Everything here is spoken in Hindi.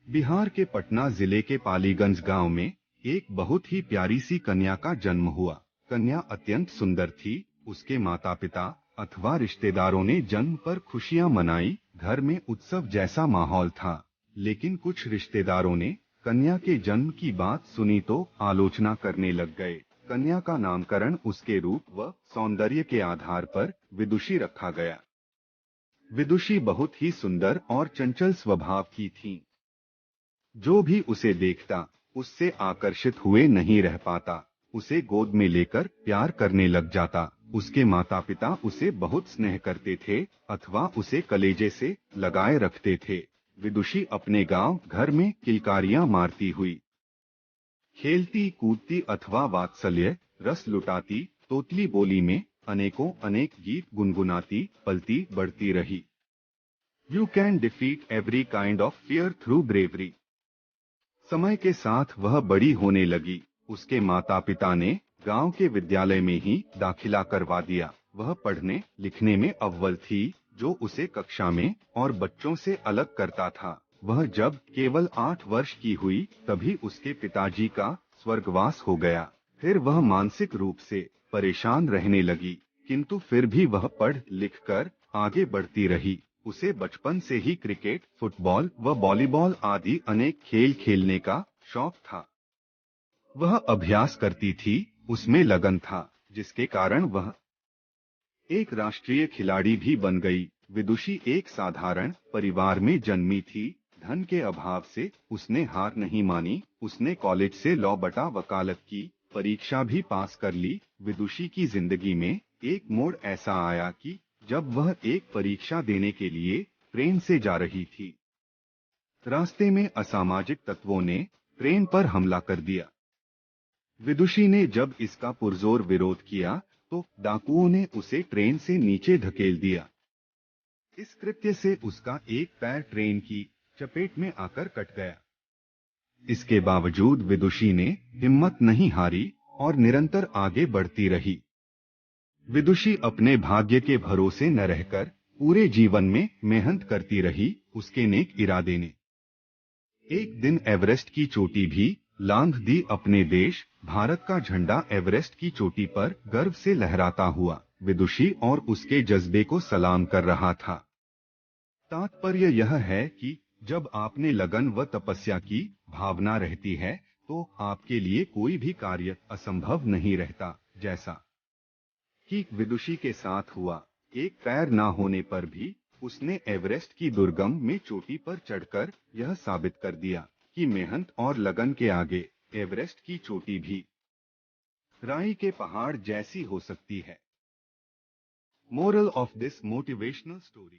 बिहार के पटना जिले के पालीगंज गांव में एक बहुत ही प्यारी सी कन्या का जन्म हुआ। कन्या अत्यंत सुंदर थी। उसके माता पिता अथवा रिश्तेदारों ने जन्म पर खुशियां मनाई। घर में उत्सव जैसा माहौल था। लेकिन कुछ रिश्तेदारों ने कन्या के जन्म की बात सुनी तो आलोचना करने लग गए। कन्या का नामकरण उसके रूप व सौंदर्य के आधार पर विदुषी रखा गया। विदुषी बहुत ही सुंदर और चंचल स्वभाव की थी। जो भी उसे देखता उससे आकर्षित हुए नहीं रह पाता। उसे गोद में लेकर प्यार करने लग जाता। उसके माता पिता उसे बहुत स्नेह करते थे अथवा उसे कलेजे से लगाए रखते थे। विदुषी अपने गांव घर में किलकारियां मारती हुई खेलती कूदती अथवा वात्सल्य रस लुटाती तोतली बोली में अनेकों अनेक गीत गुनगुनाती पलती बढ़ती रही। You can defeat every kind of fear through bravery. समय के साथ वह बड़ी होने लगी। उसके माता पिता ने गांव के विद्यालय में ही दाखिला करवा दिया। वह पढ़ने लिखने में अव्वल थी, जो उसे कक्षा में और बच्चों से अलग करता था। वह जब केवल 8 वर्ष की हुई तभी उसके पिताजी का स्वर्गवास हो गया। फिर वह मानसिक रूप से परेशान रहने लगी, किंतु फिर भी वह पढ़ लिख कर आगे बढ़ती रही। उसे बचपन से ही क्रिकेट, फुटबॉल व वॉलीबॉल आदि अनेक खेल खेलने का शौक था। वह अभ्यास करती थी, उसमें लगन था, जिसके कारण वह एक राष्ट्रीय खिलाड़ी भी बन गई। विदुषी एक साधारण परिवार में जन्मी थी। धन के अभाव से उसने हार नहीं मानी। उसने कॉलेज से लॉ बटा वकालत की परीक्षा भी पास कर ली। विदुषी की जिंदगी में एक मोड़ ऐसा आया कि जब वह एक परीक्षा देने के लिए ट्रेन से जा रही थी, रास्ते में असामाजिक तत्वों ने ट्रेन पर हमला कर दिया। विदुषी ने जब इसका पुरजोर विरोध किया तो डाकुओं ने उसे ट्रेन से नीचे धकेल दिया। इस कृत्य से उसका एक पैर ट्रेन की चपेट में आकर कट गया। इसके बावजूद विदुषी ने हिम्मत नहीं हारी और निरंतर आगे बढ़ती रही। विदुषी अपने भाग्य के भरोसे न रहकर पूरे जीवन में मेहनत करती रही। उसके नेक इरादे ने एक दिन एवरेस्ट की चोटी भी लांघ दी। अपने देश भारत का झंडा एवरेस्ट की चोटी पर गर्व से लहराता हुआ विदुषी और उसके जज्बे को सलाम कर रहा था। तात्पर्य यह है कि जब आपने लगन व तपस्या की भावना रहती है तो आपके लिए कोई भी कार्य असंभव नहीं रहता। जैसा कि विदुषी के साथ हुआ। एक पैर ना होने पर भी उसने एवरेस्ट की दुर्गम में चोटी पर चढ़कर यह साबित कर दिया कि मेहनत और लगन के आगे एवरेस्ट की चोटी भी राई के पहाड़ जैसी हो सकती है। Moral of this motivational story.